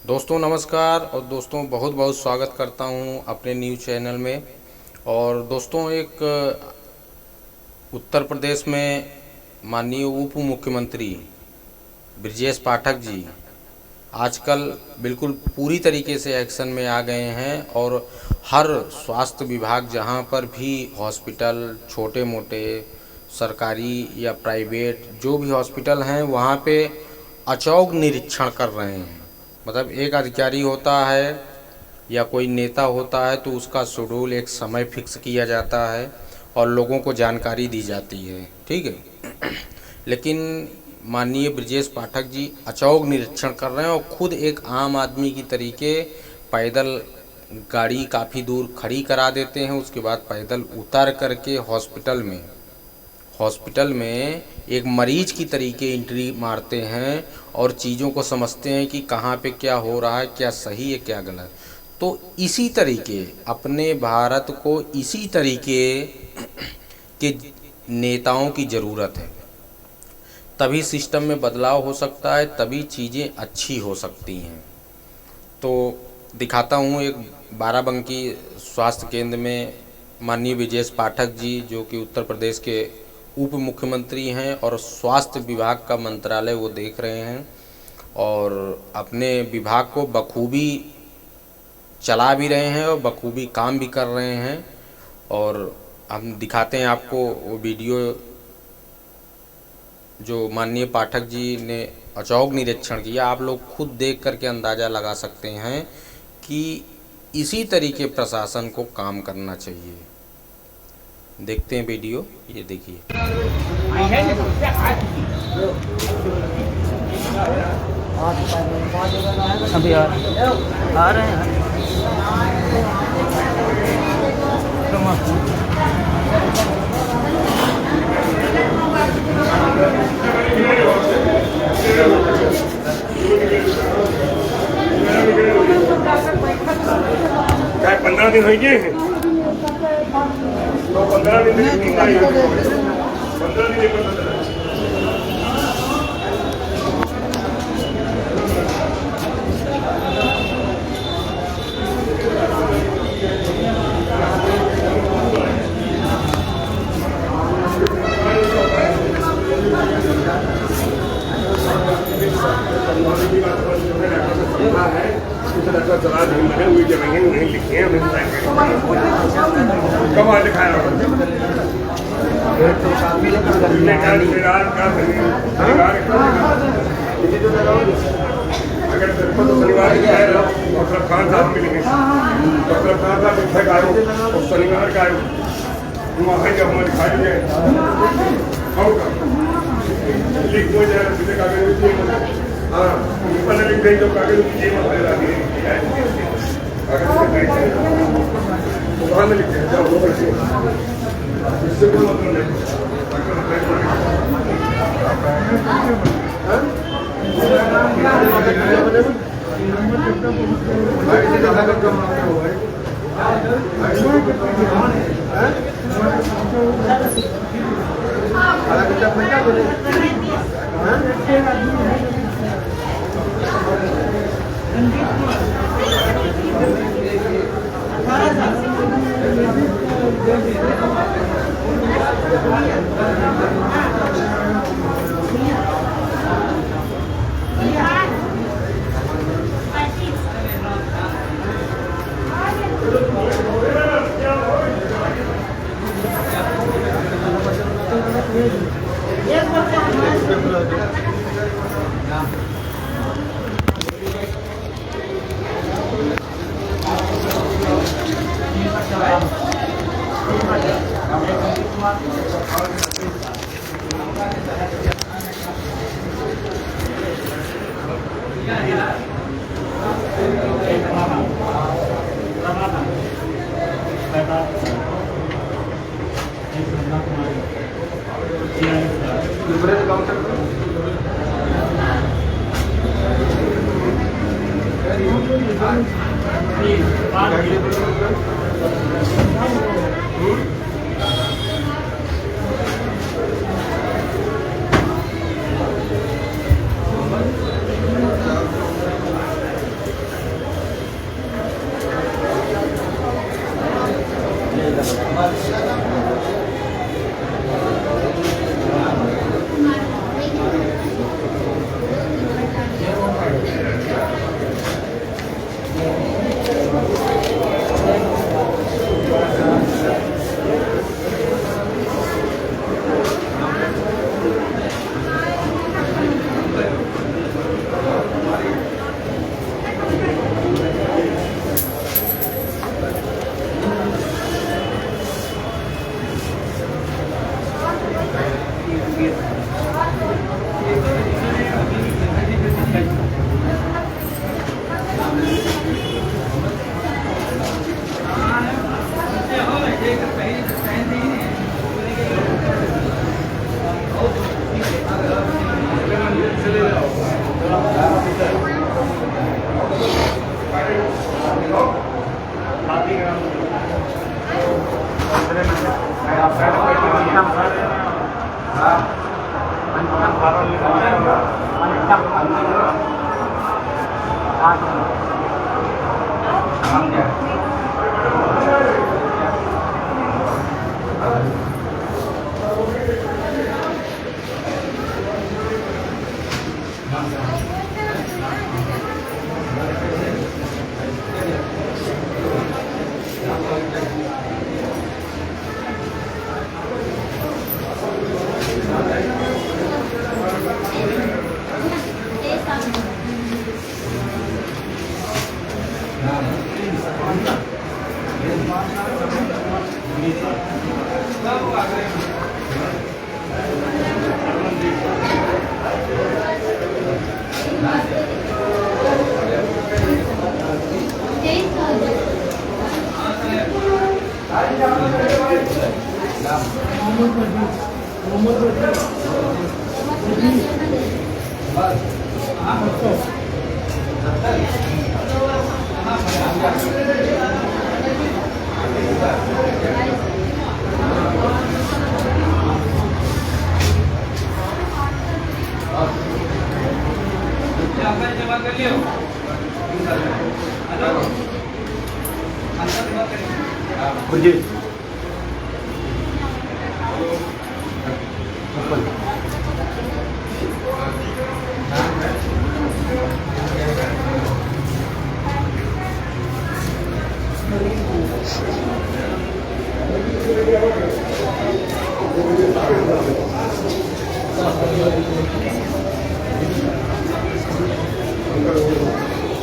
दोस्तों नमस्कार। और दोस्तों बहुत बहुत स्वागत करता हूं अपने न्यूज़ चैनल में। और दोस्तों एक उत्तर प्रदेश में माननीय उप मुख्यमंत्री ब्रजेश पाठक जी आजकल बिल्कुल पूरी तरीके से एक्शन में आ गए हैं। और हर स्वास्थ्य विभाग जहां पर भी हॉस्पिटल, छोटे मोटे सरकारी या प्राइवेट जो भी हॉस्पिटल हैं वहां पे अचौक निरीक्षण कर रहे हैं। मतलब एक अधिकारी होता है या कोई नेता होता है तो उसका शेड्यूल एक समय फिक्स किया जाता है और लोगों को जानकारी दी जाती है, ठीक है। लेकिन माननीय ब्रजेश पाठक जी अचौक निरीक्षण कर रहे हैं और खुद एक आम आदमी की तरीके पैदल गाड़ी काफ़ी दूर खड़ी करा देते हैं, उसके बाद पैदल उतर करके हॉस्पिटल में एक मरीज की तरीके एंट्री मारते हैं और चीज़ों को समझते हैं कि कहाँ पे क्या हो रहा है, क्या सही है क्या गलत। तो इसी तरीके अपने भारत को इसी तरीके के नेताओं की ज़रूरत है, तभी सिस्टम में बदलाव हो सकता है, तभी चीज़ें अच्छी हो सकती हैं। तो दिखाता हूँ एक बाराबंकी स्वास्थ्य केंद्र में माननीय ब्रजेश पाठक जी जो कि उत्तर प्रदेश के उप मुख्यमंत्री हैं और स्वास्थ्य विभाग का मंत्रालय वो देख रहे हैं और अपने विभाग को बखूबी चला भी रहे हैं और बखूबी काम भी कर रहे हैं। और हम दिखाते हैं आपको वो वीडियो जो माननीय पाठक जी ने अचौक निरीक्षण किया। आप लोग खुद देख करके अंदाज़ा लगा सकते हैं कि इसी तरीके प्रशासन को काम करना चाहिए। देखते हैं वीडियो, ये देखिए। अभी आ रहे हैं। क्या 15 दिन हो गए हैं तो 15 दिन में 15 दिन वहीं लिखे हैं कब आज दिखाया अगर शनिवार डॉक्टर खान साहब मिलेंगे, डॉक्टर खान साहब शिक्षक आयोग और शनिवार का आयोग वहाँ जब हमारे खाली है लिख हो जाए सीधे कागज। हाँ लिख दें जो कागज वहाँ में लिखते हैं जब इससे कोई मतलब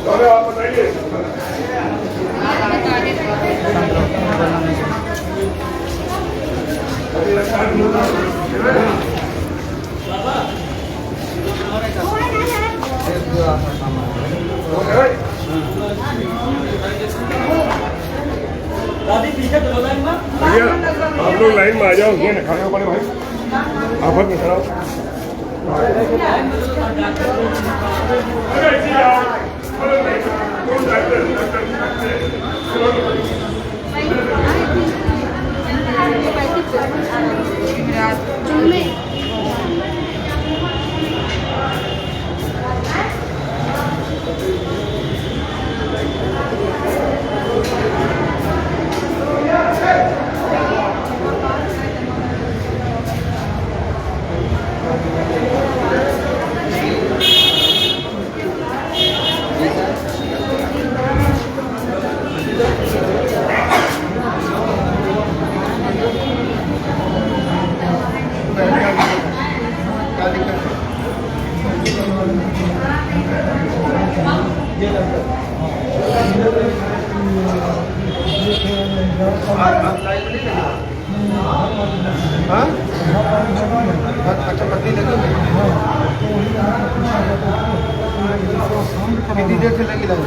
अरे आप बताइए। भैया आप लोग लाइन में आ जाओ, ये खाने को पड़े भाई, आप में खड़ा हो। कितनी देर से लगी लाइन?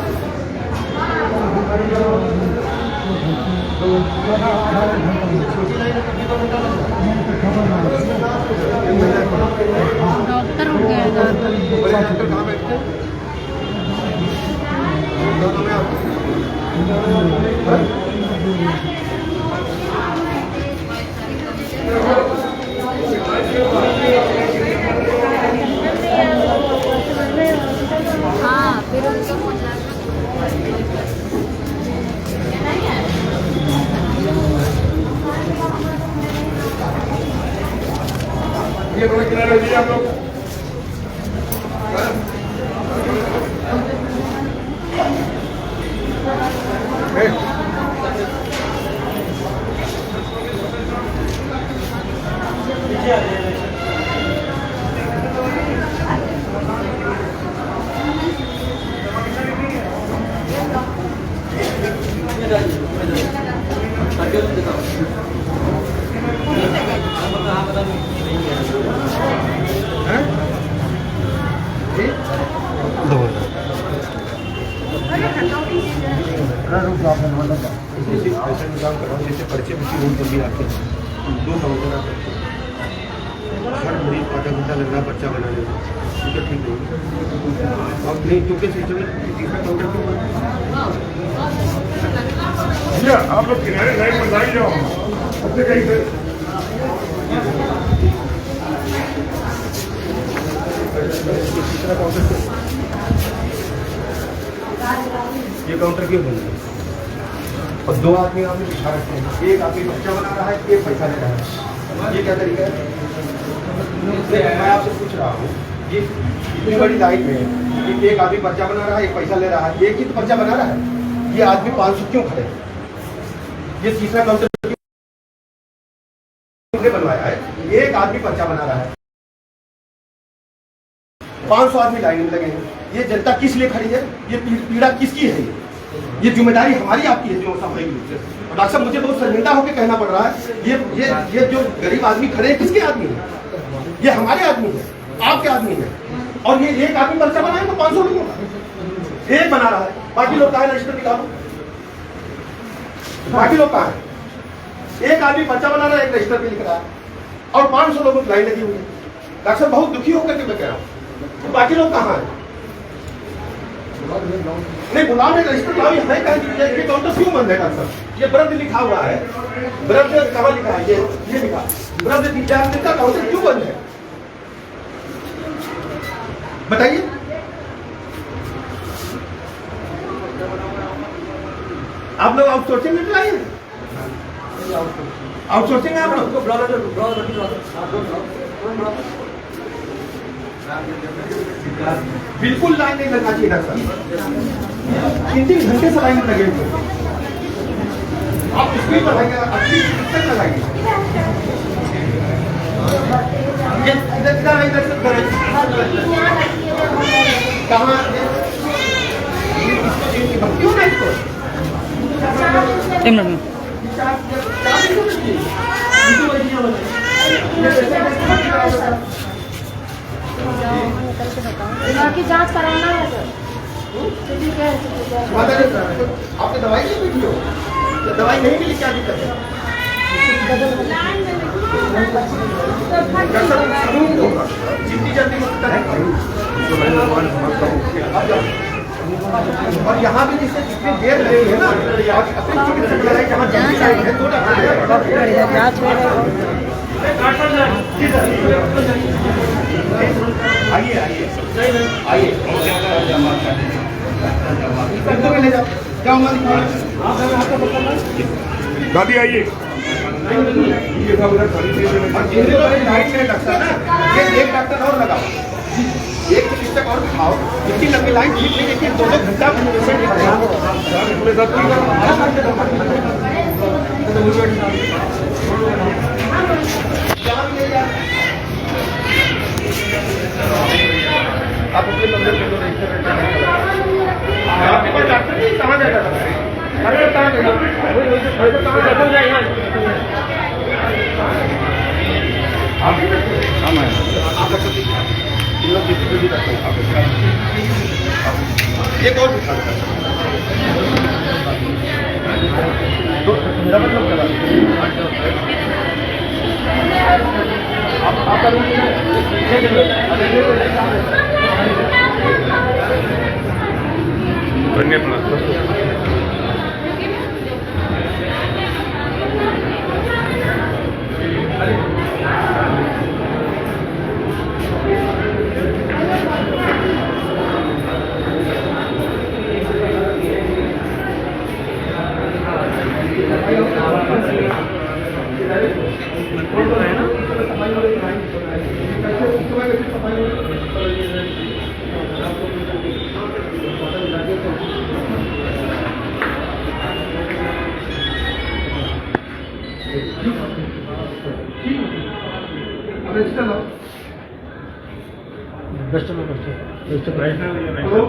डॉक्टर हो गया इधर। बड़े डॉक्टर कहाँ बैठते हैं? दोनों में आप हाँ फिर उनको पहुँचा ये थोड़ा किनारे हो जाइए आप लोग। जैसे पर्चे में रोड पर भी आते हैं, 2 काउंटर आते हैं, हर मरीज आधा घंटा लग रहा पर्चा बनाने में, तो ठीक नहीं। अब नहीं क्योंकि सिस्टम तीसरा काउंटर क्यों भैया आप लोग किनारे लाइन में लाइन जाओ, सबसे कहीं से तीसरा काउंटर ये काउंटर क्यों बंद है? और दो आदमी आपने बिठा रखे हैं, एक आदमी बच्चा बना रहा है, एक पैसा ले रहा है। ये क्या तरीका है? मैं आपसे पूछ रहा हूँ, ये इतनी बड़ी लाइन में एक आदमी बच्चा बना रहा है, एक पैसा ले रहा है, एक ही तो बच्चा बना रहा है। ये आदमी 500 क्यों खड़े हैं? ये तीसरा काउंटर क्यों बनवाया है? एक आदमी बच्चा बना रहा है, 500 आदमी लाइन में लगे हैं। ये जनता किस लिए खड़ी है? ये पीड़ा किसकी है? ये जिम्मेदारी हमारी आपकी है जो सामूहिक रूप से। और डॉक्टर साहब मुझे बहुत शर्मिंदा होकर कहना पड़ रहा है, ये जो गरीब आदमी खड़े हैं किसके आदमी है? ये हमारे आदमी है, आपके आदमी है। और ये एक आदमी पर्चा बनाए तो 500 लोगों का एक बना रहा है, बाकी लोग कहाँ है? रजिस्टर निकालो, बाकी लोग कहाँ है? एक आदमी पर्चा बना रहा है, एक रजिस्टर पे लिख रहा है, और 500 लोगों की लाइन लगी हुई है। डॉक्टर साहब बहुत दुखी होकर के मैं कह रहा हूँ, तो बाकी लोग कहाँ है? नहीं बुलाओ, नहीं रजिस्टर लाओ, ये काउंटर क्यों बंद है? डॉक्टर साहब ये वृद्ध लिखा हुआ है, वृद्ध कहाँ लिखा है? ये लिखा वृद्ध विद्यार्थी का काउंटर क्यों बंद है? बताइए। आप लोग आउटसोर्सिंग में चलाइए, आउटसोर्सिंग है आप लोग। बिल्कुल लाइन नहीं लगना चाहिए सर, 3-3 घंटे से लाइन लगे हुए। आप स्पीड बढ़ाइए, अच्छी तक लगाइए। कहाँ क्यों नहीं इसको? बाकी जांच कराना है सर। आपने दवाई नहीं मिली हो? तो दवाई नहीं मिली, क्या दिक्कत है? जितनी जल्दी और यहाँ भी जिससे जितनी देर लगी है ना, आइए आइए आइए ले जाओ, क्या दादी आइए। एक डॉक्टर और लगाओ, एक चिकित्सक और बिठाओ, इतनी लंबी लाइन ठीक नहीं देखिए, 2-2 घंटा पेशेंट आप अपने नंबर पे आपके पास डॉक्टर नहीं, कहाँ जाएगा? एक और आपका रूम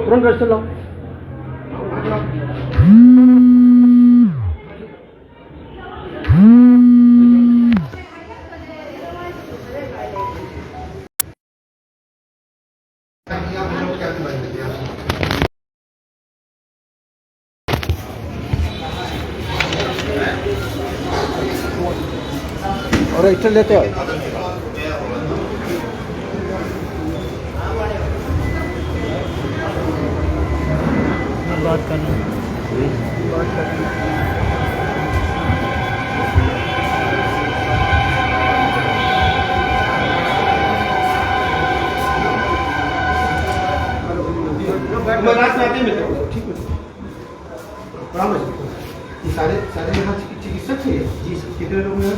तुरंत रजिस्टर लाओ। और रजिस्टर लेते आओ। बात करना मैं रात में आते ही मिलता हूँ, ठीक है। प्रणाम है। ये सारे यहाँ चिकित्सक थे? जी सर। कितने लोग हैं?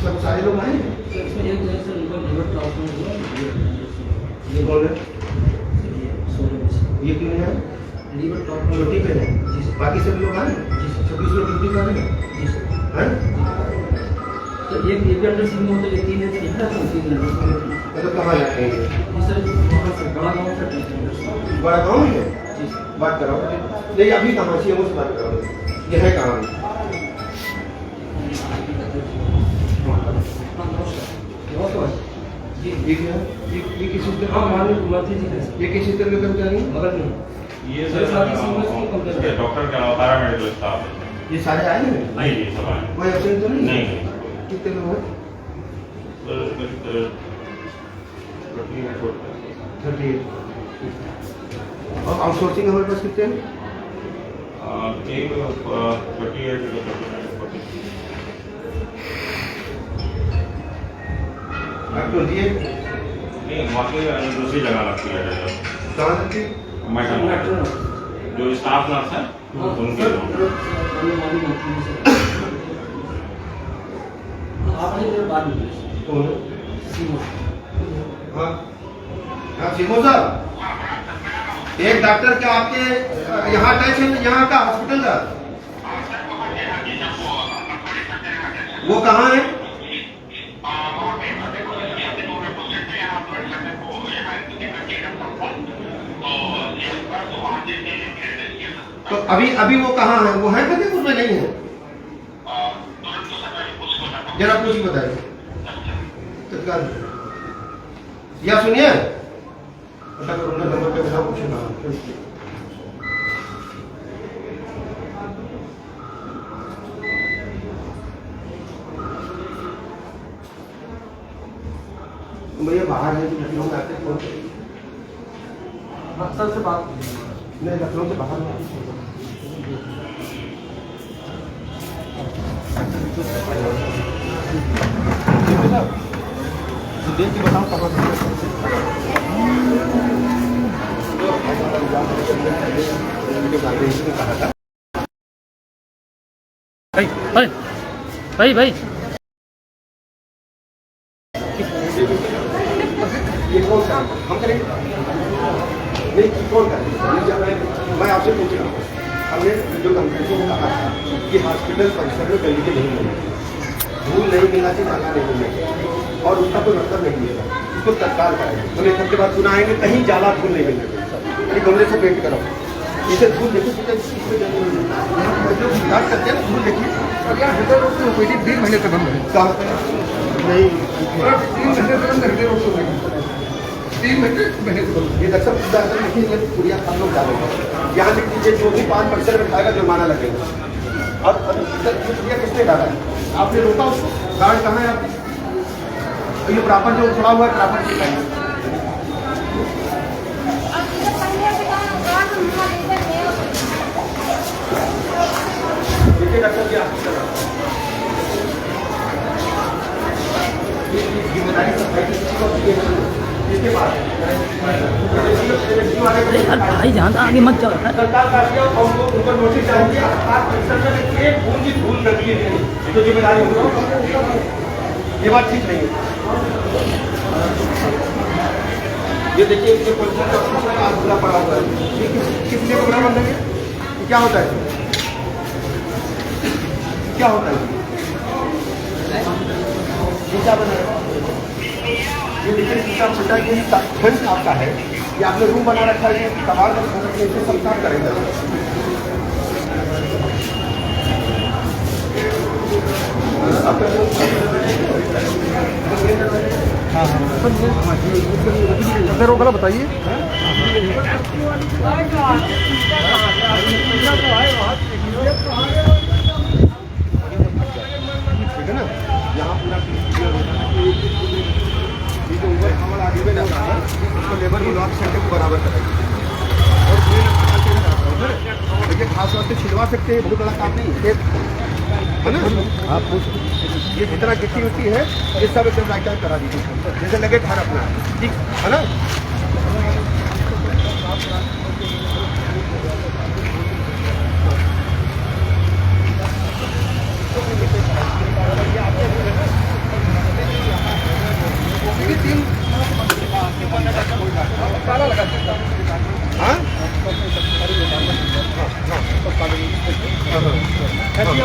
सब सारे लोग आए हैं? ये कौन है? ये क्यों है? छुट्टी पे है? बाकी सब लोग आए? 26 लोग ड्यूटी कर रहे हैं? हैं? तो ये भी अंडर सिंह होते हैं, 3 है तो इतना कम 3 है। मतलब कहाँ जाते हैं? सर वहाँ से बड़ा गाँव से बड़ा गाँव है? बात कराओ। नहीं अभी कहाँ से मुझसे बात कराओ। ये है कहाँ? ये क्या है? ये किस चीज़ का? हाँ माननीय मंत्री जी का ये किस चीज़ का लेकर जा रही है? बगल में ये सर डॉक्टर का पैरामेडिकल स्टाफ है। ये सारे आए हैं? नहीं ये सब आए कोई एब्सेंट तो नहीं? नहीं। कितने लोग हैं? सर 38। और आउटसोर्सिंग हमारे पास कितने हैं? एक 38 नहीं वहाँ के दूसरी जगह लगती है कहाँ लगती? मैटर जो स्टाफ नर्स है उनके कौन है? हाँ हाँ सीमो साहब, एक डॉक्टर क्या आपके यहाँ टच है? यहाँ का हॉस्पिटल का वो कहाँ है? तो अभी वो कहाँ है? वो है फतेहपुर में नहीं है? जरा कुछ ही बताइए तत्काल। या सुनिए नंबर पे बताओ कुछ ना। भैया बाहर है तो लखनऊ में आते हैं अक्सर से बात नहीं, लखनऊ से बाहर देख के बताओ कहाँ भाई ये कौन सा हम करेंगे? नहीं कौन करेंगे? मैं आपसे पूछ रहा हूँ, हमने जो कंपनी को कहा था कि हॉस्पिटल परिसर में गंदगी नहीं मिलेगी, धूल नहीं मिलना चाहिए, नाला नहीं मिलेगा और उसका कोई मतलब नहीं मिलेगा, उसको तत्काल करेंगे। बोले एक हफ्ते बाद सुना आएंगे कहीं जाला धूल नहीं मिलेगा। ये गमले से पेंट करो, इसे धूल देखिए जो विकास करते हैं धूल देखिए। और यहाँ हृदय रोग की ओपीडी 3 महीने से बंद है। कहाँ पे? नहीं 3 महीने से बंद हृदय रोग की ओपीडी 3 महीने से बंद। ये दक्षिण लिखिए पूरिया हम लोग डालेंगे यहाँ लिख दीजिए जो भी 5% में खाएगा जुर्माना लगेगा। और पूरिया किसने डाला है? आपने रोका उसको? गार्ड कहाँ है आपकी? ये प्रॉपर जो खड़ा हुआ है प्रॉपर दिखाइए। देखिए डॉक्टर जी जिम्मेदारी भाई ध्यान आगे मत जाओ। उनको नोटिस चाहिए एक बूंद की धूल लगी है तो जिम्मेदारी होगी। ये बात ठीक नहीं है। ये देखिए इसके पोजीशन का खुला पड़ा हुआ है। ये किस लिए प्रोग्राम बंद है? क्या होता है? क्या होता है? शीशा बना है। ये देखिए शीशा फटा, ये फंड आपका है। ये आपने रूम बना रखा है, ये कबाड़ में इसे सब साफ करेंगे। हाँ रोक बताइए। ठीक है ना, यहाँ पूरा ये जो ऊपर हमारा आगे में जाता है उसको लेबर की लॉक सेंटर को बराबर करेंगे। और देखिए खास तौर से छिलवा सकते हैं, बहुत बड़ा काम नहीं है ना। आप ये जितना गिट्टी उट्टी है ये सब एकदम राइट टाइम करा दीजिए, जैसे लगे घर अपना, ठीक है ना।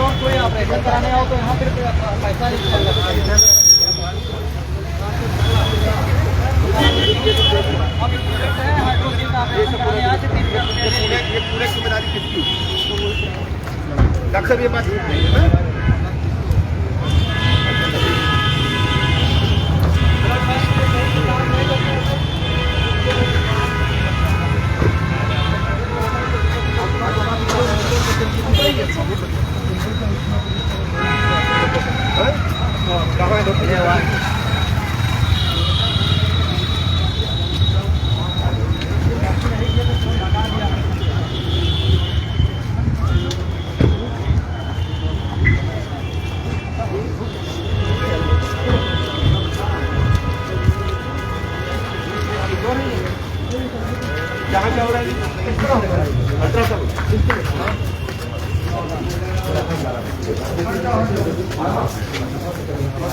और कोई ऑपरेशन कराने आओ तो यहाँ फिर पैसा ये पूरे जिम्मेदारी किसकी? डॉक्टर साहब ये बात नहीं है ना? क्या हो रहा है? अल्ट्रासाउंड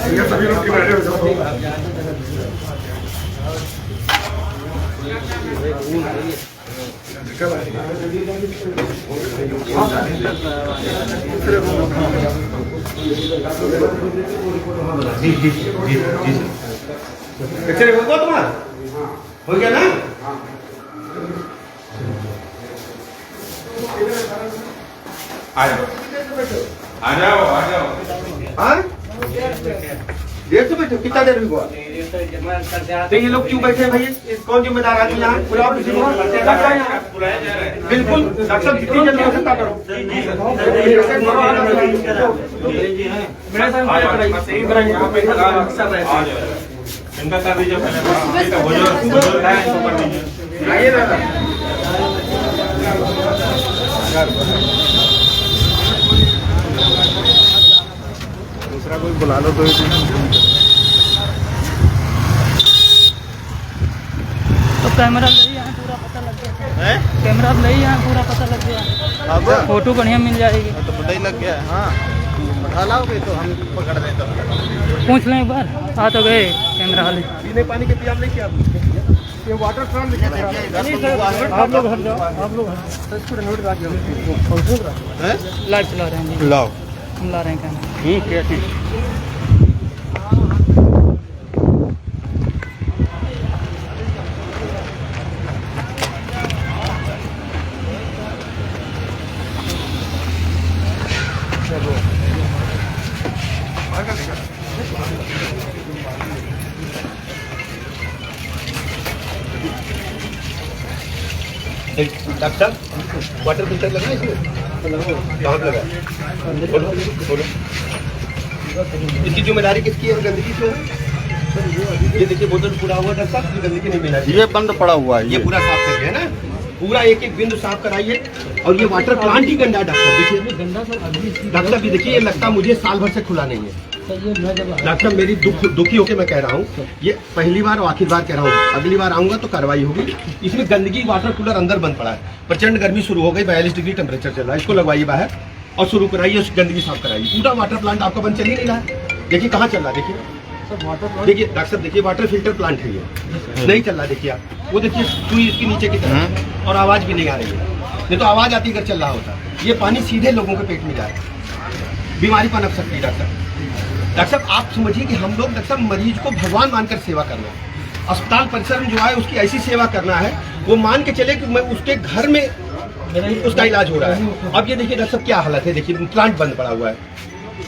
ये सभी लोग की बैठे हो जी जी जी जी एक्सरे होगा तुम्हारा हो गया ना? आ जाओ आ जाओ आ जाओ। हाँ देर से बैठे कितना देर हुआ? तो ये लोग क्यों बैठे हैं भैया? कौन जिम्मेदार आदमी यहाँ? बुलाओ किसी को। बिल्कुल डॉक्टर साहब जितनी जल्दी हो सकता करो। इनका कर दीजिए पहले बुजुर्ग है इनको कर दीजिए। आइए ना दूसरा कोई बुला लो तो कैमरा ले यहाँ पूरा पता लग गया। कैमरा ले यहाँ पूरा पता लग गया। अब फोटो बढ़िया मिल जाएगी। तो पता ही लग गया। हाँ उठा लाओगे तो हम पकड़ दें तो पूछ लें एक बार। आ तो गए कैमरा वाले। पीने पानी के पियाब नहीं किया ये वाटर प्लांट आप लोग हट जाओ। आप लोग लाइव चला रहे हैं। लाओ हम ला रहे हैं कैमरा। ठीक है ठीक। डॉक्टर वाटर फिल्टर लगा इसमें? कहाँ लगा? बोलो बोलो। इसकी जिम्मेदारी किसकी है? गंदगी क्यों है? ये देखिए बोतल पूरा हुआ डॉक्टर साहब, गंदगी नहीं मिला। ये बंद पड़ा हुआ है। ये पूरा साफ करके है ना? पूरा एक एक बिंदु साफ कराइए। और ये वाटर प्लांट ही गंदा डॉक्टर देखिए। डॉक्टर भी देखिए ये लगता मुझे साल भर से खुला नहीं है। डॉक्टर मेरी दुखी होकर मैं कह रहा हूँ ये पहली बार और आखिर बार कह रहा हूँ। अगली बार आऊंगा तो कार्रवाई होगी। इसमें गंदगी वाटर कूलर अंदर बंद पड़ा है। प्रचंड गर्मी शुरू हो गई, 42 डिग्री टेम्परेचर चल रहा है। इसको लगवाइए बाहर और शुरू कराइए, उस गंदगी साफ कराइए। पूरा वाटर प्लांट आपका बंद चल ही नहीं रहा है। देखिए कहाँ चल रहा है, देखिए देखिए डॉक्टर साहब देखिए वाटर फिल्टर प्लांट है ये नहीं चल रहा। देखिए आप वो देखिए सुई इसके नीचे की तरफ और आवाज भी नहीं आ रही है। नहीं तो आवाज आती अगर चल रहा होता। ये पानी सीधे लोगों के पेट में जा रहा है, बीमारी पनप सकती है। डॉक्टर साहब आप समझिए कि हम लोग डॉक्टर साहब मरीज को भगवान मानकर सेवा करना है। अस्पताल परिसर में जो है उसकी ऐसी सेवा करना है वो मान के चले कि मैं उसके घर में उसका इलाज हो रहा है। अब ये देखिए डॉक्टर साहब क्या हालत है, देखिए प्लांट बंद पड़ा हुआ है।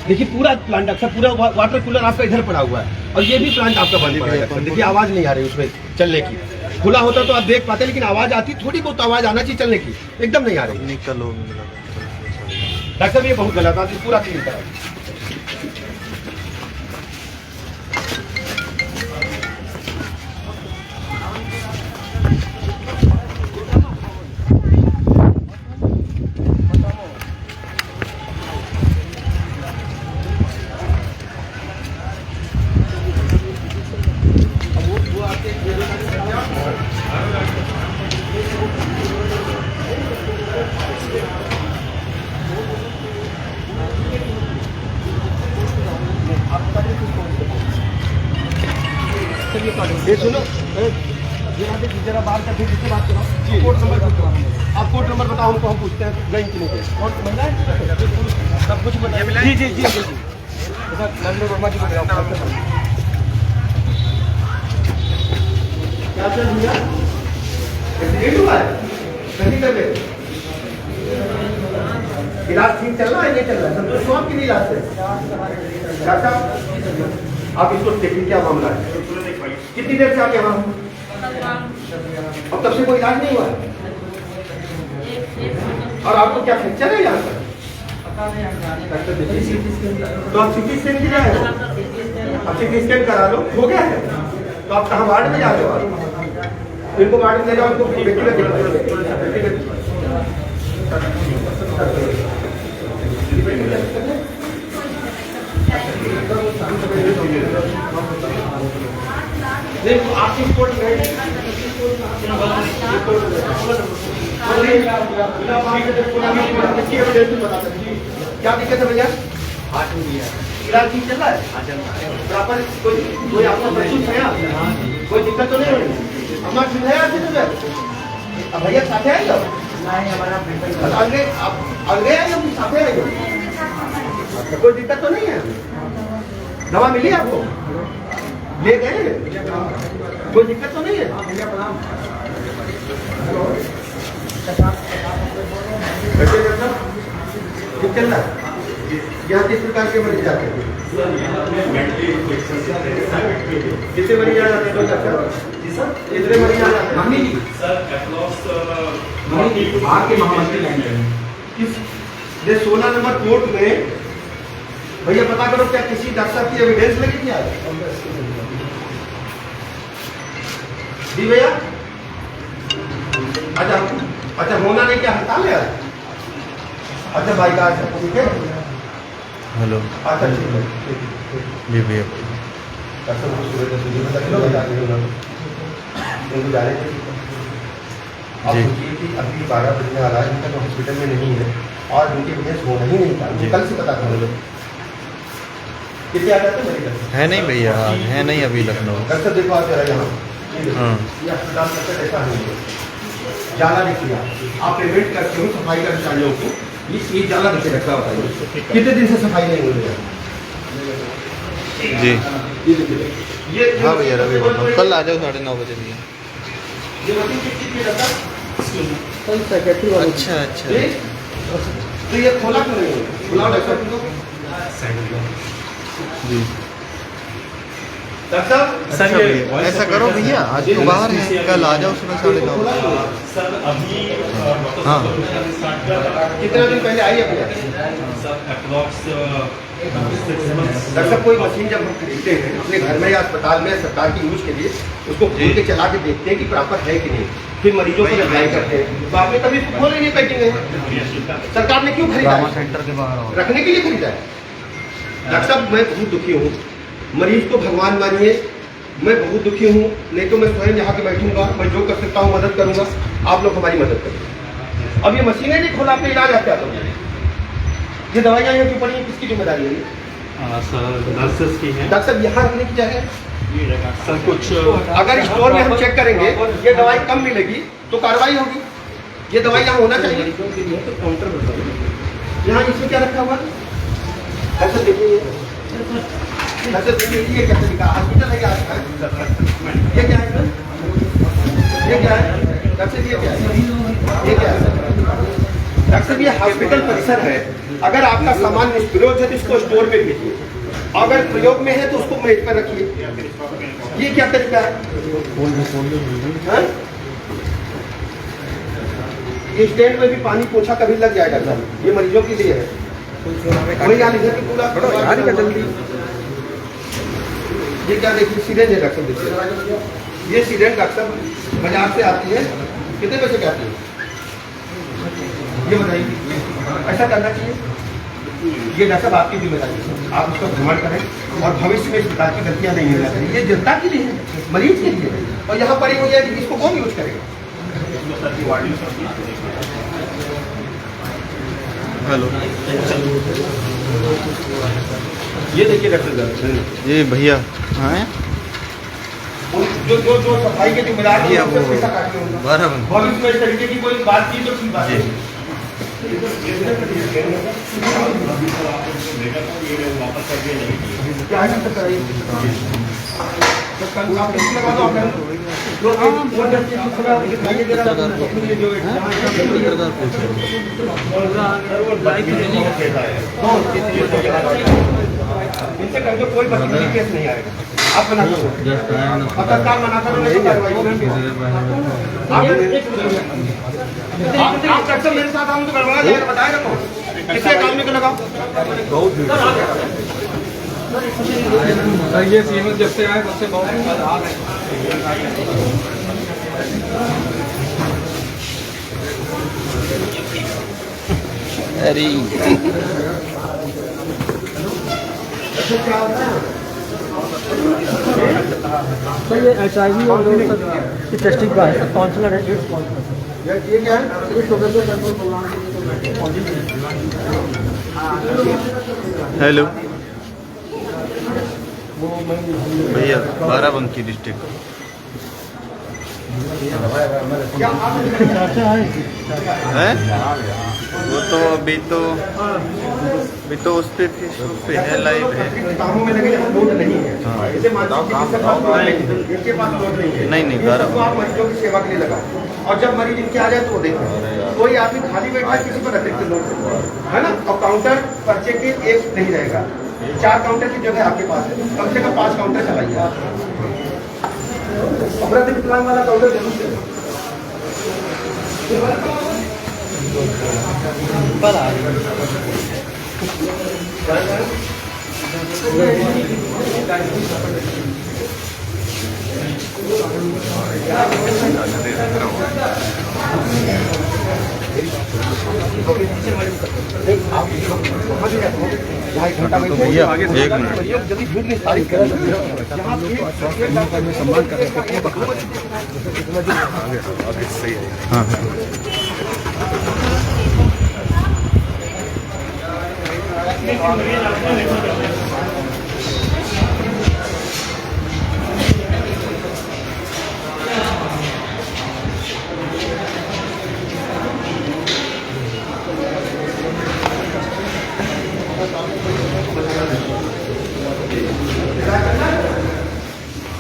देखिए पूरा प्लांट डॉक्टर साहब पूरा वाटर कूलर आपका इधर पड़ा हुआ है और ये भी प्लांट आपका बंद पड़ा है। देखिए आवाज नहीं आ रही उसमें चलने की। खुला होता तो आप देख पाते, लेकिन आवाज आती, थोड़ी बहुत आवाज आना चाहिए चलने की, एकदम नहीं आ रही। डॉक्टर साहब ये बहुत गलत बात है, पूरा क्लीन करा। ये सुनो, जरा बाहर का फिर बात करो। कोड नंबर बताओ, आप कोड नंबर बताओ हमको, हम पूछते हैं गई कि नहीं गई। कौन महिला है? सब कुछ बताइए। जी जी जी जी नंबर वर्मा जी को बताओ। क्या चल भैया? एक्सीडेंट हुआ है? कहीं कर गए? इलाज ठीक चल रहा है नहीं चल रहा है? संतोष को आपकी इलाज है? डॉक्टर आप इसको देखिए क्या मामला है। कितनी देर से आप यहाँ हो? अब तब से कोई इलाज नहीं हुआ है? और आपको क्या फ्रैक्चर है यहाँ पर? तो आप सीटी स्कैन की जाए, आप सीटी स्कैन करा लो, हो गया है। तो आप कहाँ वार्ड में जाते हो? इनको वार्ड में ले जाओ, इनको व्यक्तिगत आपकी रिपोर्ट क्या दिक्कत है भैया? इलाज ठीक चल रहा है? प्रॉपर कोई आपका महसूस है? कोई दिक्कत तो नहीं हो रही? अम्मा ठीक है आपकी तबीयत? अब भैया साथे आएगा? अलगे आप अलगे आए हम साथे आएंगे? कोई दिक्कत तो नहीं है? दवा मिली आपको? ले गए? कोई दिक्कत तो नहीं है? ठीक चल रहा है? यहाँ किस प्रकार के मरीज आते हैं? कितने मरीज आ जाते हैं? कितने मरीज आ जाते हैं? मम्मी जी आपके महामंत्री किस 16 नंबर कोर्ट में भैया पता करो क्या किसी डॉक्टर साहब की एविडेंस लगी थी आज? जी भैया अच्छा होना नहीं क्या हड़ताल है? अच्छा भाई का ठीक है। हेलो अच्छा ठीक है जी भैया। जी अभी 12 बजने आ रहा है, इनका हॉस्पिटल में नहीं है और उनकी वजह से होना ही नहीं था। कल से पता कर लो कितने आ जाते मेडिकल है नहीं भैया, है नहीं अभी लखनऊ। डॉक्टर देखो आप जरा यहाँ हाँ ये अस्पताल का ऐसा नहीं है। जाला देखिए आप पेमेंट करते हो सफाई कर्मचारियों को, ये जाला देखिए रखा होता है। कितने दिन से सफाई नहीं हो रही है? जी ये देखिए ये हाँ भैया रवि बोल रहा हूँ, कल आ जाओ 9:30 बजे भैया। ये मशीन किस चीज़ की रखा? अच्छा अच्छा तो ये खोला क्यों नहीं है? खुलाओ डॉक्टर को। जी डॉक्टर अच्छा भैया ऐसा करो भैया, आज तो बाहर है, कल आ जाओ सुबह 9:30। सर अभी हाँ कितने दिन पहले आई है भैया? Sir approx 6 months। डॉक्टर कोई मशीन जब हम खरीदते हैं अपने घर में या अस्पताल में सरकार की यूज के लिए, उसको खोल के चला के देखते हैं कि प्रॉपर है कि नहीं, फिर मरीजों को अप्लाई करते हैं। तो आपने कभी खोले नहीं पैकिंग है? सरकार ने क्यों खरीदा है? सेंटर के बाहर रखने के लिए खरीदा है। डॉक्टर साहब मैं बहुत दुखी हूँ, मरीज को भगवान मानिए, मैं बहुत दुखी हूँ। नहीं तो मैं स्वयं यहाँ के बैठूंगा, मैं जो कर सकता हूँ मदद करूंगा, आप लोग हमारी मदद करें। अब ये मशीनें नहीं खोला, आपने इलाज आप क्या करोगे? ये दवाइयाँ यहाँ क्यों पड़ी हैं, किसकी जिम्मेदारी है? सर नर्सेस की है डॉक्टर साहब यहाँ रखने की जगह है। सर कुछ अगर स्टोर में हम चेक करेंगे ये दवाई कम मिलेगी तो कार्रवाई होगी। ये दवाई यहाँ होना चाहिए। यहाँ इसमें क्या रखा हुआ है? ऐसा देखिए, ऐसा देखिए ये कैसे लिखा? हॉस्पिटल है क्या आपका? ये क्या है? ये क्या है? डॉक्टर ये क्या है? ये क्या है? डॉक्टर ये हॉस्पिटल परिसर है। अगर आपका सामान निष्प्रयोग है तो इसको स्टोर में भेजिए, अगर प्रयोग में है तो उसको मेज पर रखिए। ये क्या तरीका है? हाँ? ये स्टैंड में भी पानी पोछा कभी लग जाएगा सर, ये मरीजों के लिए है। वही यहाँ लिखा कि पूरा जल्दी। ये क्या देखिए सिरेंज है डॉक्टर, देखिए ये सिरेंज डॉक्टर बाजार से आती है, कितने पैसे की आती है ये बताइए? ऐसा करना चाहिए। ये डॉक्टर आपकी जिम्मेदारी है, आप उसका भ्रमण करें और भविष्य में इस प्रकार की गलतियां नहीं होना चाहिए। ये जनता के लिए है, मरीज के लिए है, और यहाँ पड़ी हुई है कि इसको कौन यूज करेगा? हेलो ये देखिए डॉक्टर साहब, जी भैया हाँ जो जो सफाई के जिम्मेदार हैं, भैया उनसे वो पैसा काट लेंगे। बाराबंकी भविष्य में इस तरीके की कोई बात की तो ठीक बात है। क्या है ना कराइए तो कल आप कैसे लगा दो आपने जो वो जब चीज दूसरा दिखाई दे रहा है अपने जो इनसे कर दो, कोई बदतमीजी केस नहीं आएगा। आप मना करो, अब तत्काल मना करो, नहीं तो कार्रवाई होगी। आप कब से मेरे साथ आऊँ तो गड़बड़ा जाएगा, बताएगा तो किसी अकाउंट में लगाओ। ये सीएम जब से आए तब से बहुत आ रहे अरे सर ये HIV और टेस्टिंग का है, काउंसलर है, एड्स काउंसलर। ये क्या है? ये शुगर के कंट्रोल प्रोग्राम हेलो भैया बाराबंकी डिस्ट्रिक्ट है वो तो अभी तो उस पे है लाइव है। कामों में लगे लोड नहीं है। इसे मानसिक चिकित्सक इनके पास लोड नहीं है। नहीं तो आप मरीजों की सेवा के लिए लगाओ, और जब मरीज इनके आ जाए तो वो देखें। कोई आदमी खाली बैठा है, किसी पर अतिरिक्त लोड है ना। और काउंटर पर्चे के एक नहीं रहेगा, 4 काउंटर की जगह आपके पास है, कम से कम 5 काउंटर चलाइए। अमृत विकलांग वाला काउंटर जरूर से भैया 1 मिनट जल्दी भीड़ नहीं सारी कर सम्मान कर हाँ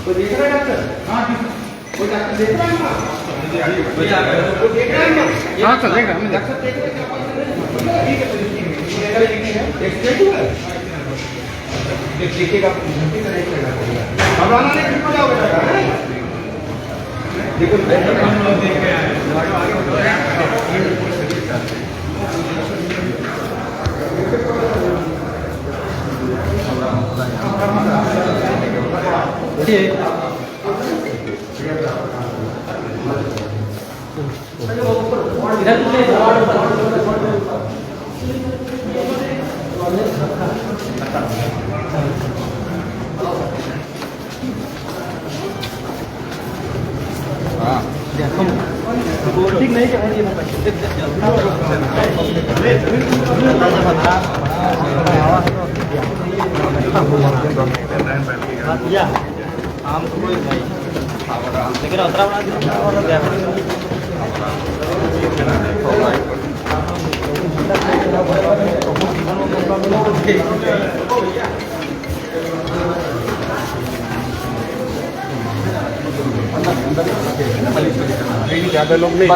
तो देख रहे हैं डॉक्टर? हाँ जी, वो डॉक्टर देख रहे हैं ना? वो देख रहे हैं ना? हाँ चलेगा, हमें डॉक्टर देख रहे हैं। ठीक है, एक्सप्लेन है। देखिएगा, घबराना नहीं, ठीक हो जाओगे। देखो देख रहे हैं। ठीक नहीं क्या आम को लेकिन अतरा ज़्यादा लोग नहीं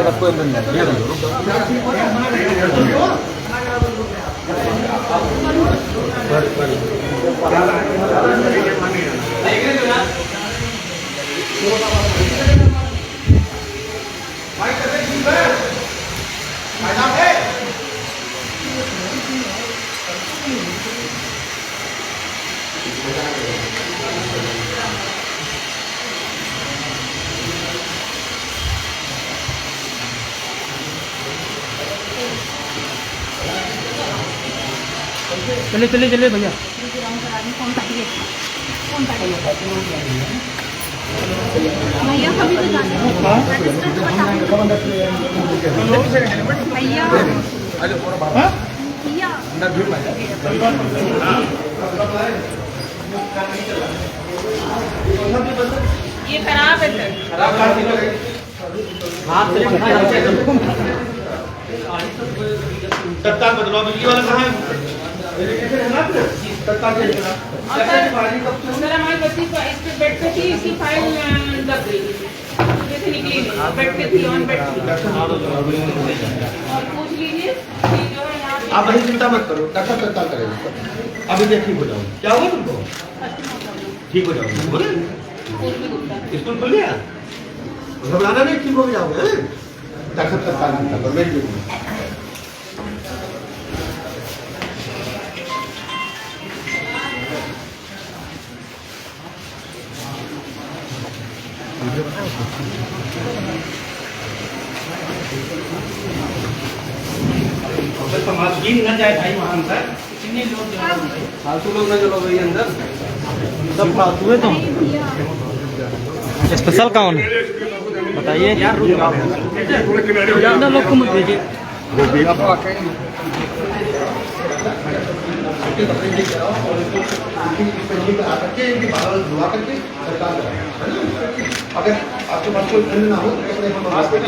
चलिए चलिए चलिए भैया भैया कभी तो जाने भैया भैया ये खराब है सर। तत्काल बदलाव बिजली वाला कहाँ है? तत्काल और सर हमारी बच्ची इस पे बेड पे थी, इसकी फाइल दब गई जैसे निकली नहीं, बेड पे थी, ऑन बेड थी। और पूछ लीजिए कि जो है यहाँ पे आप वही चिंता मत करो, डॉक्टर तत्काल करेंगे। अभी देख ठीक हो जाओ। क्या हुआ तुमको? ठीक हो जाओ। बोले स्कूल खुल गया, घबराना नहीं, ठीक हो जाओगे। डॉक्टर तत्काल चिंता करो, मेरी समाजहीन न जाए भाई वहाँ अंदर। फालतू लोग न चलो भाई अंदर, सब फालतू है। तुम स्पेशल कौन है बताइए यार। ज़्यादा लोग को मत भेजिए। अगर आपके पास कोई ठंड ना हो तो अपने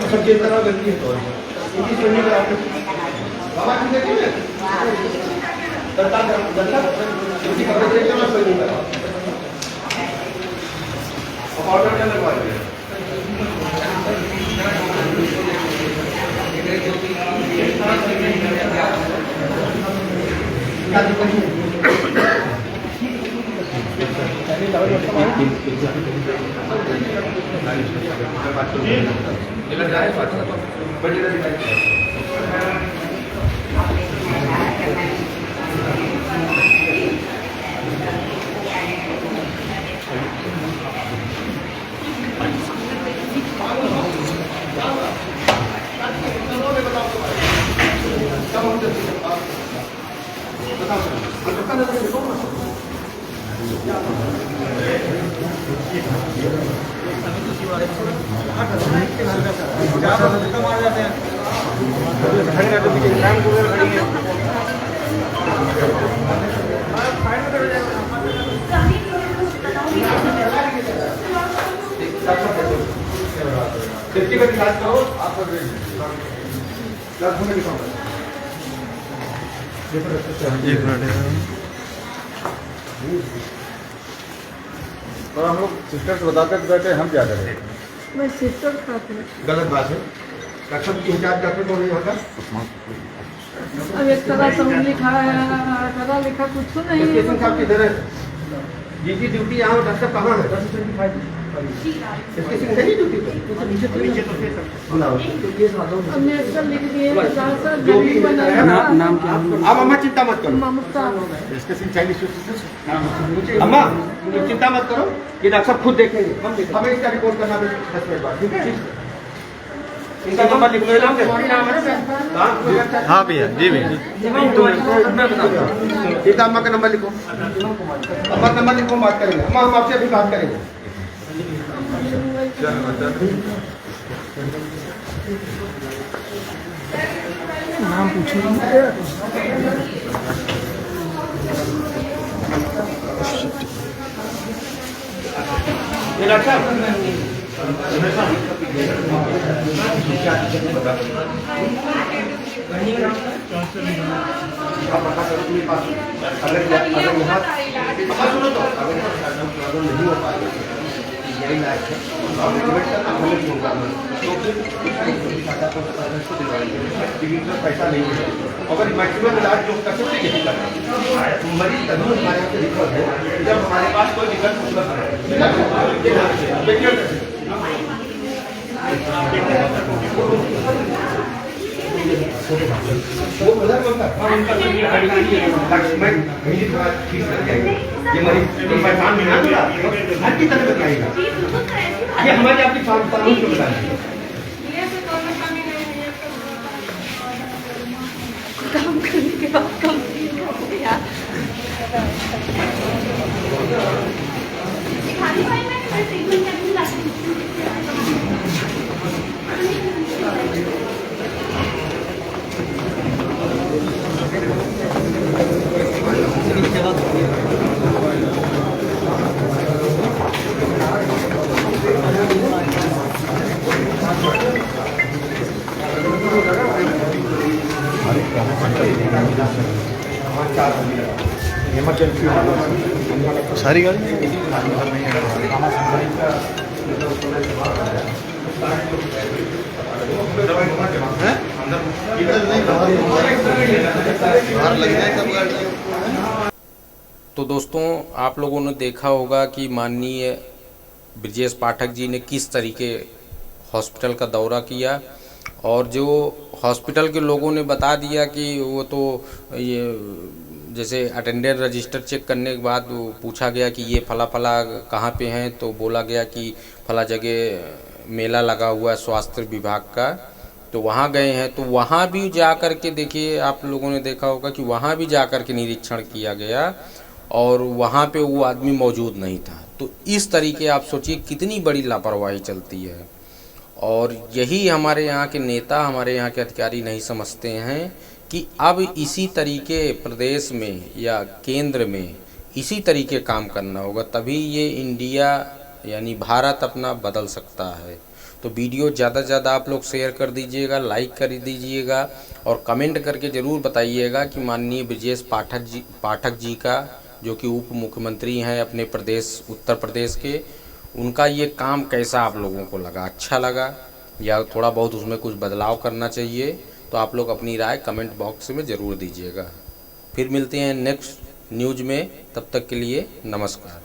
सब चेक करा गलती है बाबा ठीक है ऑर्डर क्या लगवा दिया? व्यक्तिगत इलाज करो आप और हम लोग सिस्टर्स बताते बैठे, हम क्या करें? मैं सिस्टर खाते हैं। गलत बात है। डॉक्टर की इंचार्ज डॉक्टर कौन है यहाँ का? अब एक तरह से हम लिखा है, पढ़ा लिखा कुछ नहीं है। स्टेशन साहब किधर है? जी ड्यूटी यहाँ डॉक्टर कहाँ है? स्टेशन है ड्यूटी पे? हमने अक्सर लिख दिए जो भी नाम क्या? आप अम्मा चिंता मत करो, ममता अम्मा चिंता मत करो, ये डॉक्टर साहब खुद देखेंगे। हमें इसका रिपोर्ट करना 10 मिनट बाद, ठीक है? इनका नंबर लिख लो। हाँ भैया, जी भैया। ठीक है, अम्मा का नंबर लिखो, अम्मा का नंबर लिखो, बात करेंगे। अम्मा हम आपसे अभी बात करेंगे। नाम पूछेंगे। ये डॉक्टर साहब आप बता करो अपने पास, अगर यहाँ सुनो तो अगर नहीं हो पाएगा यही लायक है आप रिकमेंड करना, हमें फोन करना तो फिर पैसा नहीं है। अगर मैक्सिमम इलाज जो कर सकते यही करना। मरीज तभी हमारे यहाँ से रिकवर है जब हमारे पास कोई विकल्प उपलब्ध है। वो उधर उनका ये मरीज परेशान नहीं होगा, हर की तरह बताएगा। ये हमारी आपकी कानून को बताएंगे। काम करने के बाद कम यार खाली भाई मैं ट्रीटमेंट करने लाती हूँ। सारी गाड़ी अंदर नहीं है इधर नहीं बाहर लग जाए सब गाड़ी। तो दोस्तों आप लोगों ने देखा होगा कि माननीय ब्रजेश पाठक जी ने किस तरीके हॉस्पिटल का दौरा किया और जो हॉस्पिटल के लोगों ने बता दिया कि वो तो ये जैसे अटेंडेंस रजिस्टर चेक करने के बाद वो पूछा गया कि ये फला फला कहाँ पे हैं, तो बोला गया कि फला जगह मेला लगा हुआ है स्वास्थ्य विभाग का, तो वहाँ गए हैं। तो वहाँ भी जा कर के देखिए, आप लोगों ने देखा होगा कि वहाँ भी जा कर के निरीक्षण किया गया और वहाँ पे वो आदमी मौजूद नहीं था। तो इस तरीके आप सोचिए कितनी बड़ी लापरवाही चलती है और यही हमारे यहाँ के नेता, हमारे यहाँ के अधिकारी नहीं समझते हैं कि अब इसी तरीके प्रदेश में या केंद्र में इसी तरीके काम करना होगा, तभी ये इंडिया यानी भारत अपना बदल सकता है। तो वीडियो ज़्यादा से ज़्यादा आप लोग शेयर कर दीजिएगा, लाइक कर दीजिएगा और कमेंट करके ज़रूर बताइएगा कि माननीय ब्रजेश पाठक जी का, जो कि उप मुख्यमंत्री हैं अपने प्रदेश उत्तर प्रदेश के, उनका ये काम कैसा आप लोगों को लगा, अच्छा लगा या थोड़ा बहुत उसमें कुछ बदलाव करना चाहिए। तो आप लोग अपनी राय कमेंट बॉक्स में ज़रूर दीजिएगा। फिर मिलते हैं नेक्स्ट न्यूज़ में, तब तक के लिए नमस्कार।